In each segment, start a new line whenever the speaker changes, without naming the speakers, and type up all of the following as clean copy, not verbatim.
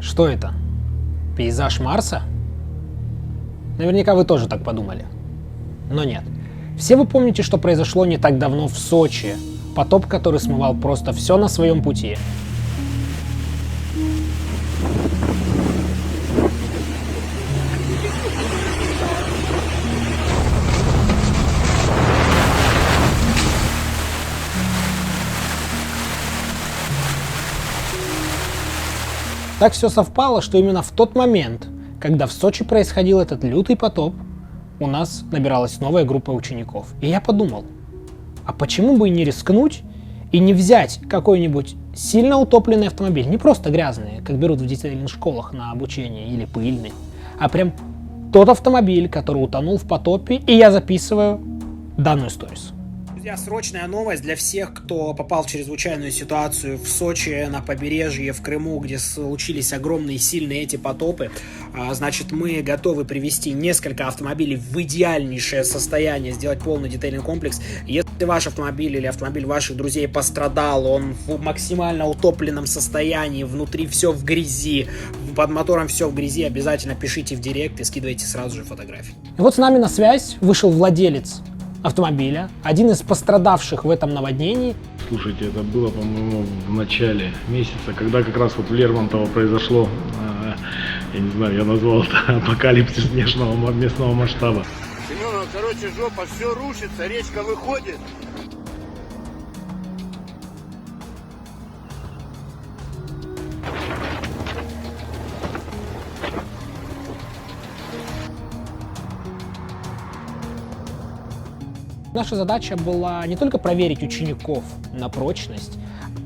Что это? Пейзаж Марса? Наверняка вы тоже так подумали. Но нет. Все вы помните, что произошло не так давно в Сочи. Потоп, который смывал просто все на своем пути. Так все совпало, что именно в тот момент, когда в Сочи происходил этот лютый потоп, у нас набиралась новая группа учеников. И я подумал, а почему бы и не рискнуть и не взять какой-нибудь сильно утопленный автомобиль, не просто грязный, как берут в детских школах на обучение, или пыльный, а прям тот автомобиль, который утонул в потопе, и я записываю данную сторис. Друзья, срочная новость для всех, кто попал в чрезвычайную ситуацию в Сочи, на побережье, в Крыму, где случились огромные сильные эти потопы. Значит, мы готовы привести несколько автомобилей в идеальнейшее состояние, сделать полный детейлинг комплекс. Если ваш автомобиль или автомобиль ваших друзей пострадал, он в максимально утопленном состоянии, внутри все в грязи, под мотором все в грязи, обязательно пишите в директ и скидывайте сразу же фотографии. И вот с нами на связь вышел владелец автомобиля, один из пострадавших в этом наводнении.
Слушайте, это было, по-моему, в начале месяца, когда как раз вот в Лермонтово произошло, я не знаю, я назвал это апокалипсис местного масштаба.
Семенова, короче, жопа, все рушится, речка выходит.
Наша задача была не только проверить учеников на прочность,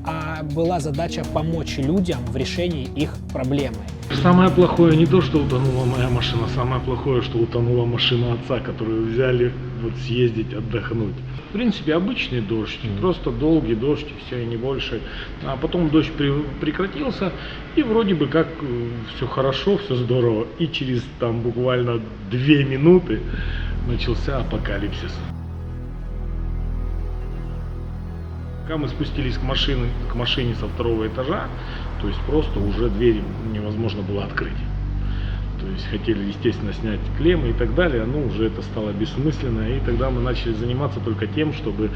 а была задача помочь людям в решении их проблемы.
Самое плохое не то, что утонула моя машина, самое плохое, что утонула машина отца, которую взяли вот съездить, отдохнуть. В принципе, обычный дождь, просто долгий дождь, все, и не больше. А потом дождь прекратился, и вроде бы как все хорошо, все здорово. И через там буквально 2 минуты начался апокалипсис. Когда мы спустились к машине со 2-го этажа, то есть просто уже дверь невозможно было открыть. То есть хотели, естественно, снять клеммы и так далее, но уже это стало бессмысленно. И тогда мы начали заниматься только тем, чтобы,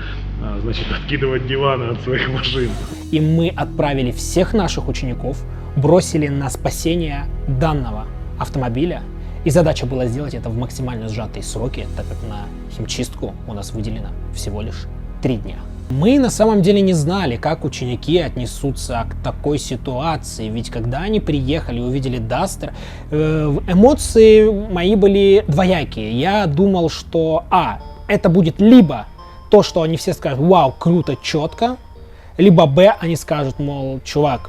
значит, откидывать диваны от своих машин.
И мы отправили всех наших учеников, бросили на спасение данного автомобиля. И задача была сделать это в максимально сжатые сроки, так как на химчистку у нас выделено всего лишь 3 дня. Мы на самом деле не знали, как ученики отнесутся к такой ситуации, ведь когда они приехали и увидели Дастер, эмоции мои были двоякие. Я думал, что это будет либо то, что они все скажут: вау, круто, четко, либо б, они скажут, мол, чувак,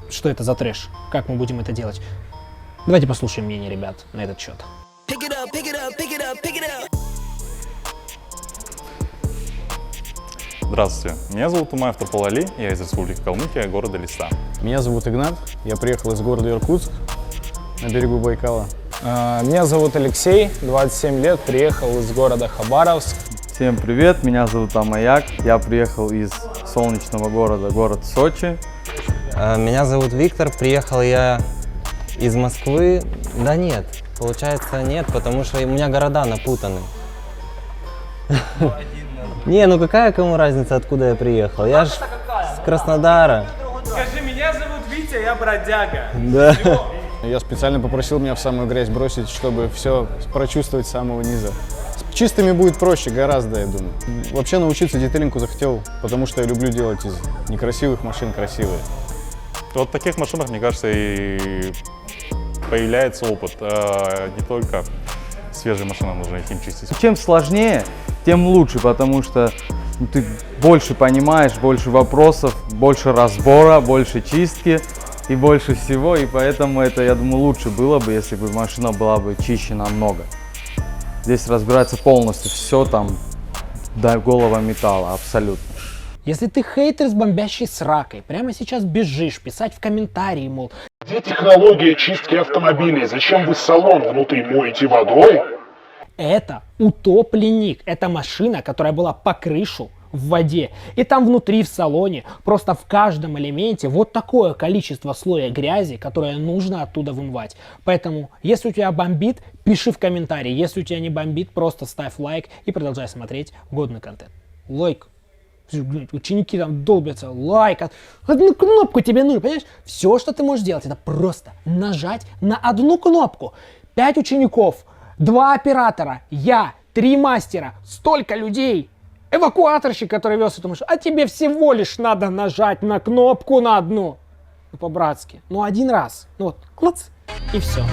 что это за трэш, как мы будем это делать. Давайте послушаем мнение ребят на этот счет.
Здравствуйте, меня зовут Умаев Топол Али, я из Республики Калмыкия, города Листа.
Меня зовут Игнат, я приехал из города Иркутск на берегу Байкала. Меня зовут Алексей, 27 лет, приехал из города Хабаровск.
Всем привет, меня зовут Амаяк, я приехал из солнечного города, город Сочи.
Меня зовут Виктор, приехал я из Москвы. Да нет, получается нет, потому что у меня города напутаны. Не, ну какая кому разница, откуда я приехал? Я ж с Краснодара.
Скажи, меня зовут Витя, я бродяга.
Да.
Я специально попросил меня в самую грязь бросить, чтобы все прочувствовать с самого низа. С чистыми будет проще гораздо, я думаю. Вообще научиться детейлингу захотел, потому что я люблю делать из некрасивых машин красивые.
Вот в таких машинах, мне кажется, и появляется опыт. Не только свежие машины нужно их чистить.
Чем сложнее, тем лучше, потому что ты больше понимаешь, больше вопросов, больше разбора, больше чистки и больше всего. И поэтому это, я думаю, лучше было бы, если бы машина была бы чище намного. Здесь разбирается полностью все там до голого металла, абсолютно.
Если ты хейтер с бомбящей сракой, прямо сейчас бежишь писать в комментарии, мол,
где технология чистки автомобилей? Зачем вы салон внутри моете водой?
это утопленник, это машина, которая была по крышу в воде. И там внутри, в салоне, просто в каждом элементе вот такое количество слоя грязи, которое нужно оттуда вымывать. Поэтому, если у тебя бомбит, пиши в комментарии. Если у тебя не бомбит, просто ставь лайк и продолжай смотреть годный контент. Лайк. Ученики там долбятся, лайк, одну кнопку тебе нужно, понимаешь? Все, что ты можешь сделать, это просто нажать на одну кнопку. 5 учеников, 2 оператора, я, 3 мастера, столько людей, эвакуаторщик, который вез эту машину, а тебе всего лишь надо нажать на кнопку на одну. Ну, по-братски, ну, один раз, ну вот, клац, и все.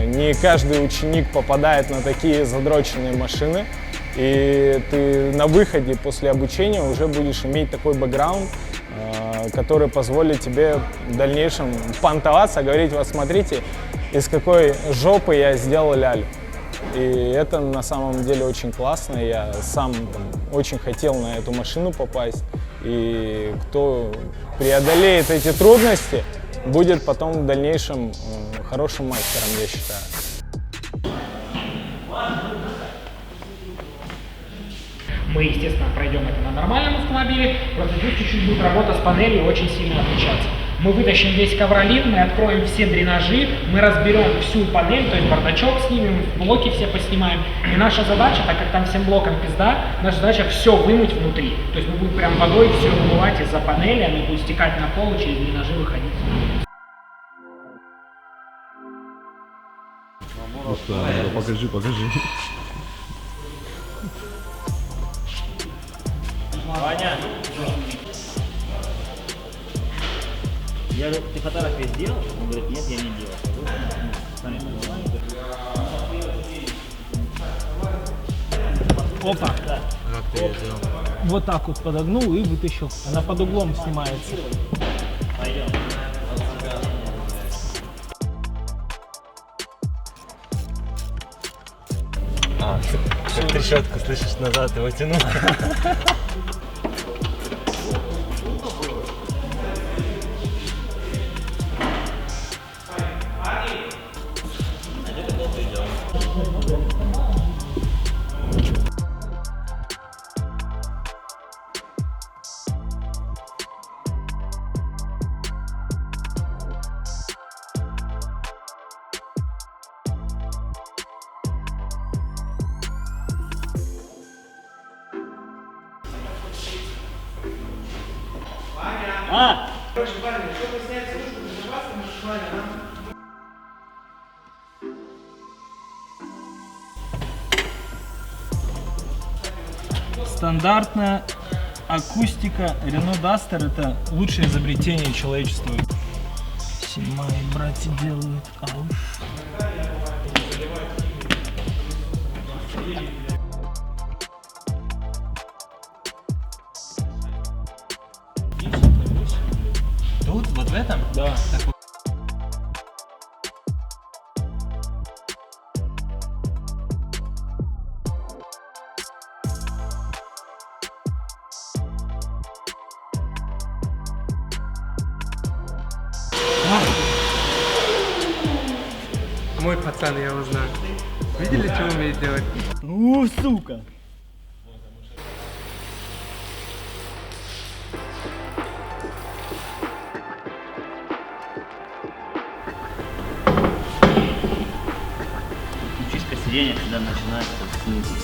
Не каждый ученик попадает на такие задроченные машины, и ты на выходе после обучения уже будешь иметь такой бэкграунд, который позволит тебе в дальнейшем понтоваться, говорить: вот смотрите, из какой жопы я сделал лялю. И это на самом деле очень классно. Я сам очень хотел на эту машину попасть. И кто преодолеет эти трудности, будет потом в дальнейшем хорошим мастером, я считаю.
Мы, естественно, пройдем это на нормальном автомобиле, просто тут чуть-чуть будет работа с панелью очень сильно отличаться. Мы вытащим весь ковролин, мы откроем все дренажи, мы разберем всю панель, то есть бардачок снимем, блоки все поснимаем. И наша задача, так как там всем блокам пизда, наша задача все вымыть внутри. То есть мы будем прям водой все вымывать из-за панели, они будут стекать на пол и через дренажи выходить.
Покажи.
Ваня! Я говорю, ты фотографии сделал? Он говорит, нет, я не делал.
Опа.
Да.
Вот так вот подогнул и вытащил. Она под углом снимается.
Пойдем.
Как трещотку слышишь, назад его тянул.
Стандартная акустика Renault Duster — это лучшее изобретение человечества. Мои братья делают.
Тут, вот в этом?
Да.
Мой пацан, я его знаю.
Видели, что он умеет делать?
Ну, сука.
Чистка сиденья, когда начинается снизу.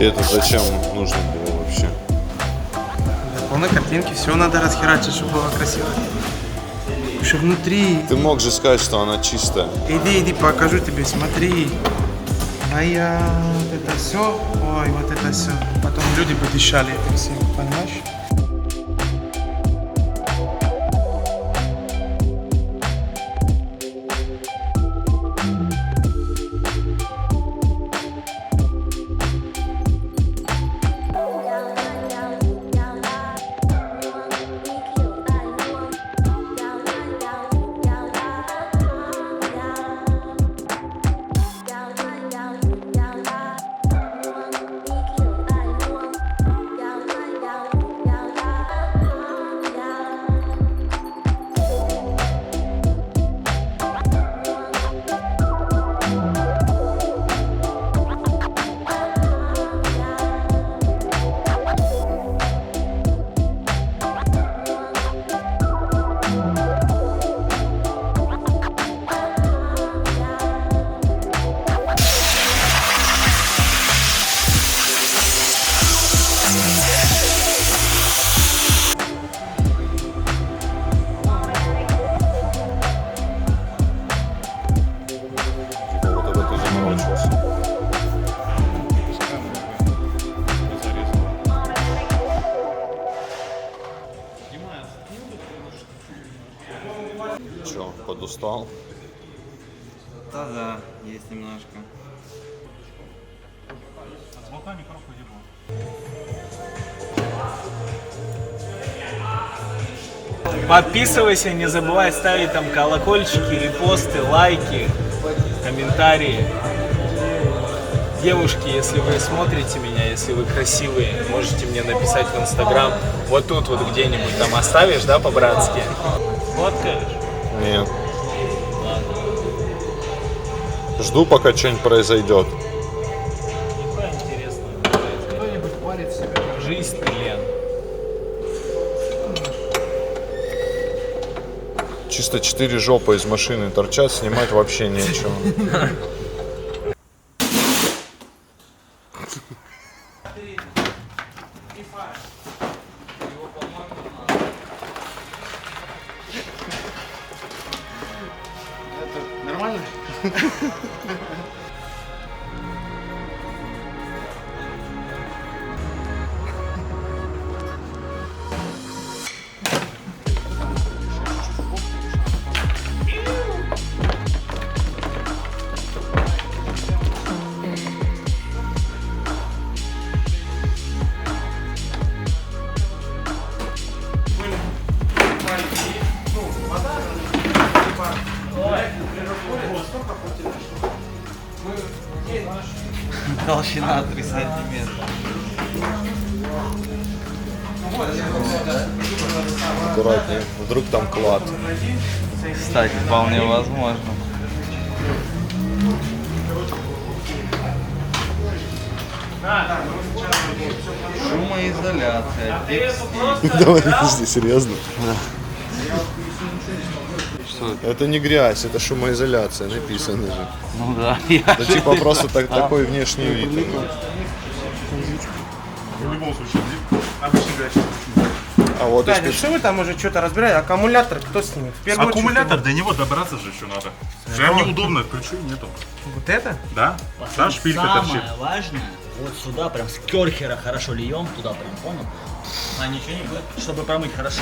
Тебе это зачем нужно было вообще?
Для полной картинки все надо расхерачить, чтобы было красиво. Что внутри.
Ты мог же сказать, что она чистая.
Иди, покажу тебе, смотри. А я вот это все, ой, вот это все. Потом люди подышали этим всем, понимаешь?
Че, подустал?
Да, есть немножко.
Подписывайся, не забывай ставить там колокольчики, репосты, лайки, комментарии. Девушки, если вы смотрите меня, если вы красивые, можете мне написать в Инстаграм. Вот тут вот где-нибудь там оставишь, да, по-братски? Фоткаешь?
Нет. Жду, пока что-нибудь произойдет.
Какое интересное. Кто-нибудь парит себя. Жизнь, Лен.
Чисто 4 жопы из машины торчат, снимать вообще нечего.
Нормально?
Толщина 3 сантиметра.
Аккуратнее, вдруг там клад.
Кстати, вполне возможно. Шумоизоляция.
Давай, подожди, серьезно? Это не грязь, это шумоизоляция, написано же.
Ну да.
Это типа просто такой внешний вид.
В любом случае,
Обычно грязь.
А вот и
Кстати, что вы там уже что-то разбираете? Аккумулятор кто снимет? В первую очередь
аккумулятор,
его.
до него добраться же еще надо. Прям неудобно, ключей нету.
Вот это?
Да? Та шпилька торчит.
Самое важное, вот сюда прям с керхера хорошо льем, туда прям, понял? А ничего не будет, чтобы промыть хорошо.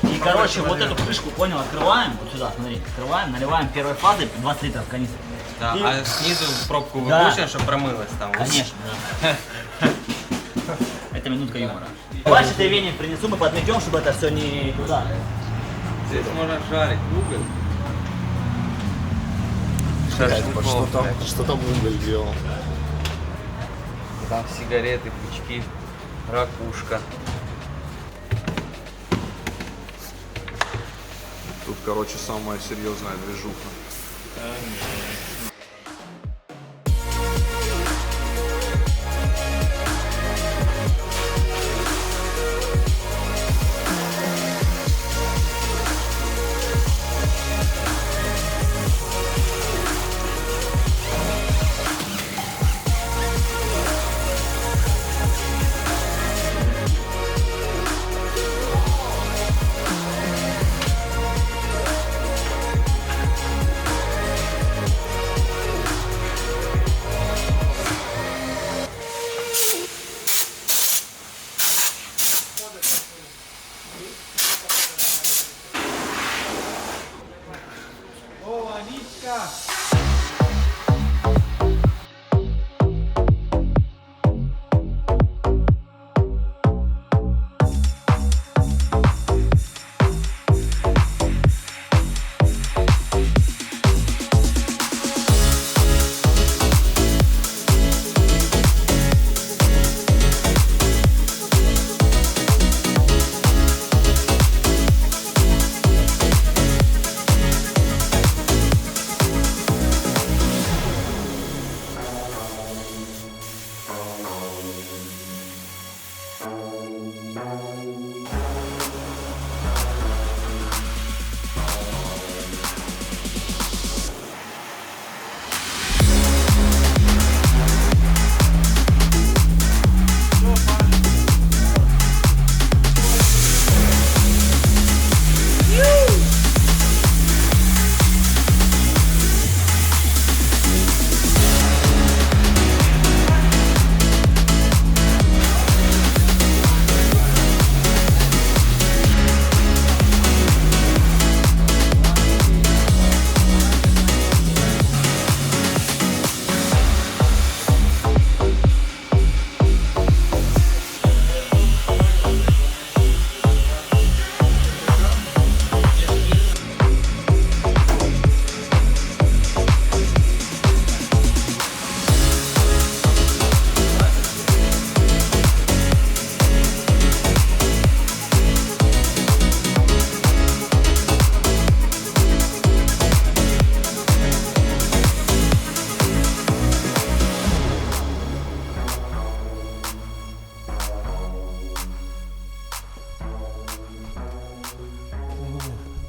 И короче, вот эту крышку, понял, открываем, вот сюда, смотри, открываем, наливаем первой фазой 20 литров канистры.
Да, а снизу пробку
Да.
выкручиваем, чтобы промылось там.
Конечно, да. Это минутка юмора. Давай, я веник принесу, мы подметем, чтобы это все не туда.
Здесь можно жарить уголь.
Что там уголь делал?
Там сигареты, пучки, ракушка.
Тут, короче, самая серьезная движуха.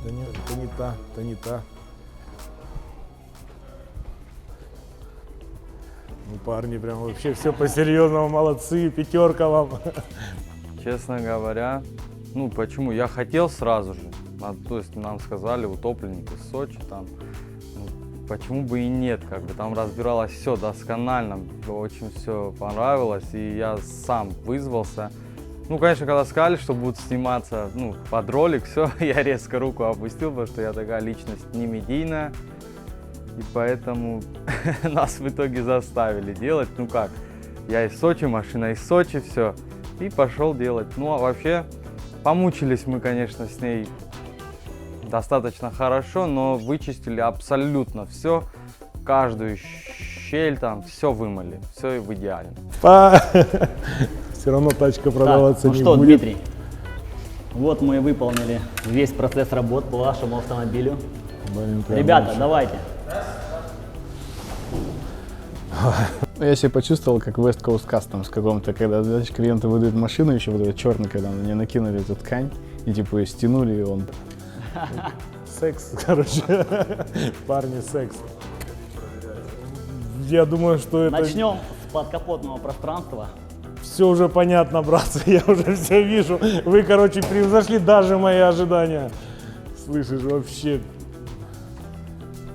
Да нет, это не та, это не та. Ну, парни, прям вообще все по-серьезному, молодцы, пятерка вам.
Честно говоря, ну почему? Я хотел сразу же. То есть нам сказали, утопленники из Сочи, там, ну, почему бы и нет, как бы там разбиралось все досконально, очень все понравилось, и я сам вызвался. Ну, конечно, когда сказали, что будут сниматься, ну, под ролик, все, я резко руку опустил, потому что я такая личность не медийная, и поэтому нас в итоге заставили делать, ну как, я из Сочи, машина из Сочи, все, и пошел делать. Ну, а вообще, помучились мы, конечно, с ней достаточно хорошо, но вычистили абсолютно все, каждую щель там, все вымыли, все в идеале.
Все равно тачка продаваться
Так, ну
не
что,
будет.
Дмитрий, вот мы выполнили весь процесс работ по вашему автомобилю.
Блин, прям
Ребята,
лучше.
давайте.
Я себя почувствовал как West Coast Customs каком-то, когда, знаешь, клиенты выдают машину еще вот этот черный, когда на нее накинули эту ткань и типа ее стянули, и он...
Секс, короче, парни, секс. Я думаю, что это...
Начнем с подкапотного пространства.
Все уже понятно, братцы, я уже все вижу. Вы, короче, превзошли даже мои ожидания. Слышишь, вообще.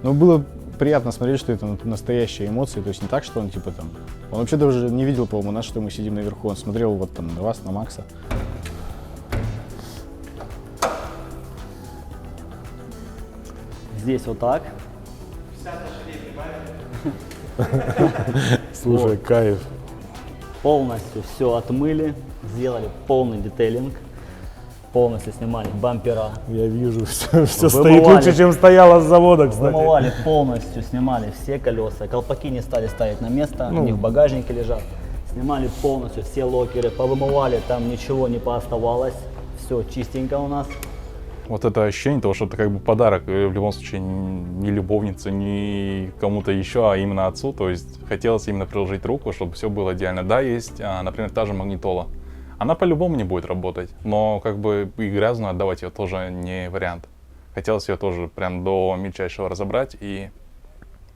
Ну, было приятно смотреть, что это настоящие эмоции, то есть не так, что он типа там... Он вообще даже не видел, по-моему, нас, что мы сидим наверху, он смотрел вот там на вас, на Макса.
Здесь вот так.
Слушай, кайф.
Полностью все отмыли, сделали полный детейлинг. Полностью снимали бампера.
Я вижу, все стоит
Вымывали.
лучше, чем стояло с завода, кстати.
Вымывали полностью, снимали все колеса. Колпаки не стали ставить на место,
Ну.
у них в багажнике лежат. Снимали полностью все локеры, повымывали, там ничего не пооставалось. Все чистенько у нас.
Вот это ощущение того, что это как бы подарок, в любом случае, не любовнице, не кому-то еще, а именно отцу. То есть хотелось именно приложить руку, чтобы все было идеально. Да, есть, например, та же магнитола. Она по-любому не будет работать, но как бы и грязную отдавать ее тоже не вариант. Хотелось ее тоже прям до мельчайшего разобрать и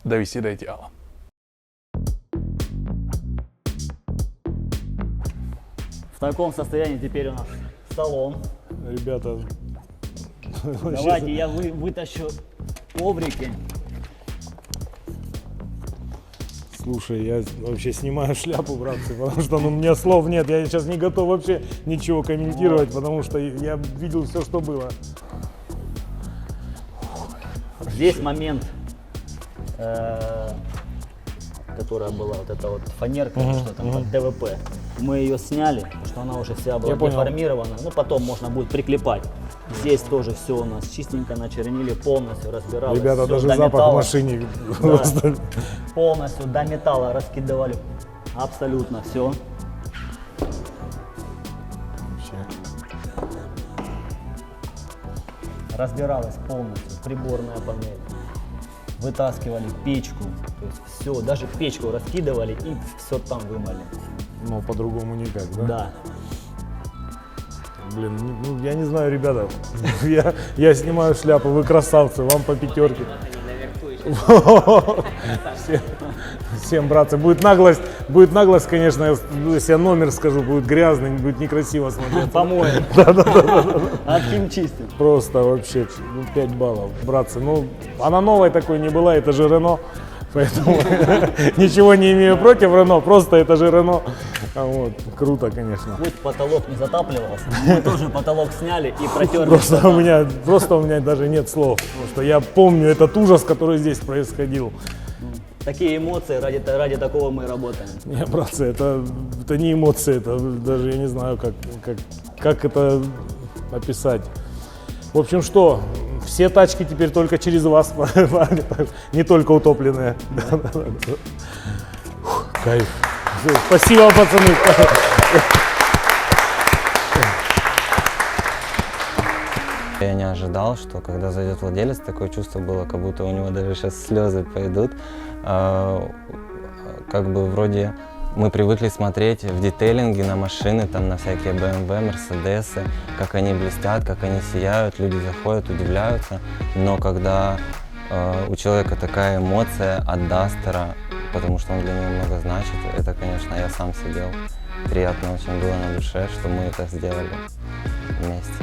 довести до идеала.
В таком состоянии теперь у нас салон.
Ребята,
Давайте я вытащу коврики.
слушай, я вообще снимаю шляпу, братцы, потому что ну, у меня слов нет. Я сейчас не готов вообще ничего комментировать, потому что я видел все, что было.
Здесь момент, которая была вот эта вот фанерка, что там под ДВП. Мы ее сняли, потому что она уже вся была
Я понял.
деформирована. Ну потом можно будет приклепать. Здесь тоже все у нас чистенько начернили, полностью разбиралось.
Ребята,
всё
даже
до
запах
металла.
в машине.
Да.
Просто.
Полностью до металла раскидывали. Абсолютно все. Разбиралась полностью приборная панель. Вытаскивали печку, то есть все, даже печку раскидывали и все там вымыли.
Но по-другому никак, да?
Да.
Блин, ну я не знаю, ребята. Я снимаю шляпу, вы красавцы, вам по пятерке. Всем, братцы, будет наглость, конечно, если я номер скажу, будет грязный, будет некрасиво смотреться.
Помоем.
Да.
Отхимчистим.
Просто вообще 5 баллов, братцы. Ну, она новой такой не была, это же Рено. Поэтому ничего не имею против Рено, просто это же Рено. Вот, круто, конечно.
Пусть потолок не затапливался, мы тоже потолок сняли и протерли.
Просто у меня даже нет слов, потому что я помню этот ужас, который здесь происходил.
Такие эмоции, ради такого мы и работаем.
Не, братцы, это не эмоции, это даже я не знаю, как это описать. В общем, что, все тачки теперь только через вас, не только утопленные. Кайф. Спасибо, пацаны.
Я не ожидал, что когда зайдет владелец, такое чувство было, как будто у него даже сейчас слезы пойдут. Как бы вроде Мы привыкли смотреть в детейлинге на машины, там, на всякие BMW, Мерседесы, как они блестят, как они сияют, люди заходят, удивляются. Но когда у человека такая эмоция от Дастера, потому что он для него много значит, это, конечно, я сам сидел. Приятно очень было на душе, что мы это сделали вместе.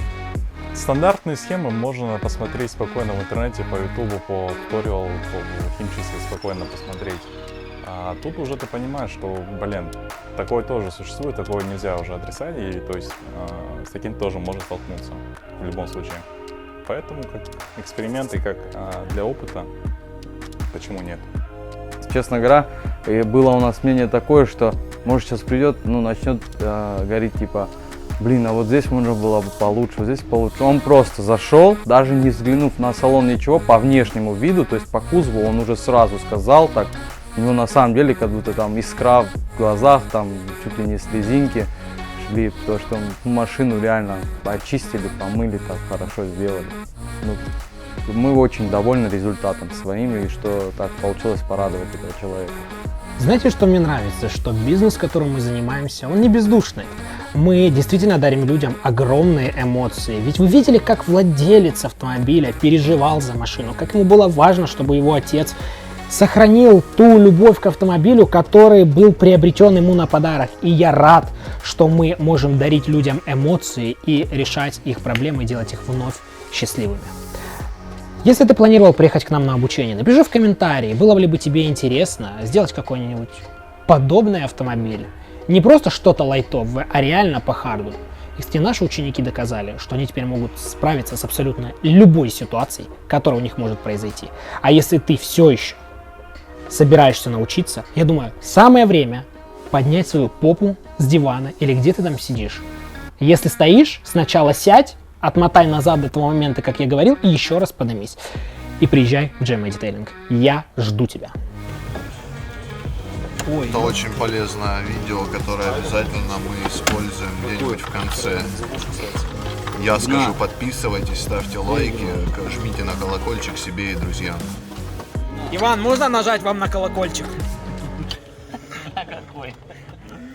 Стандартные схемы можно посмотреть спокойно в интернете, по ютубу, по туториалу, по химчистке спокойно посмотреть. А тут уже ты понимаешь, что, блин, такое тоже существует, такое нельзя уже отрицать, и то есть с таким тоже можно столкнуться в любом случае. Поэтому как эксперимент и как для опыта, почему нет?
Честно говоря, было у нас мнение такое, что может сейчас придет, ну начнет говорить типа, блин, а вот здесь можно было бы получше, вот здесь получше. Он просто зашел, даже не взглянув на салон ничего, по внешнему виду, то есть по кузову, он уже сразу сказал так. У него на самом деле как будто там искра в глазах, там чуть ли не слезинки шли, потому что машину реально очистили, помыли, так хорошо сделали. Ну, мы очень довольны результатом своим и что так получилось порадовать этого человека.
Знаете, что мне нравится? Что бизнес, которым мы занимаемся, он не бездушный. Мы действительно дарим людям огромные эмоции. Ведь вы видели, как владелец автомобиля переживал за машину, как ему было важно, чтобы его отец сохранил ту любовь к автомобилю, который был приобретен ему на подарок. И я рад, что мы можем дарить людям эмоции и решать их проблемы, и делать их вновь счастливыми. Если ты планировал приехать к нам на обучение, напиши в комментарии, было ли бы тебе интересно сделать какой-нибудь подобный автомобиль. Не просто что-то лайтовое, а реально по харду. И наши ученики доказали, что они теперь могут справиться с абсолютно любой ситуацией, которая у них может произойти. А если ты все еще собираешься научиться, я думаю, самое время поднять свою попу с дивана или где ты там сидишь. Если стоишь, сначала сядь, отмотай назад до того момента, как я говорил, и еще раз поднимись. И приезжай в GMA Detailing. Я жду тебя.
Это очень полезное видео, которое обязательно мы используем где-нибудь в конце. Я скажу, подписывайтесь, ставьте лайки, жмите на колокольчик себе и друзьям.
Иван, можно нажать вам на колокольчик?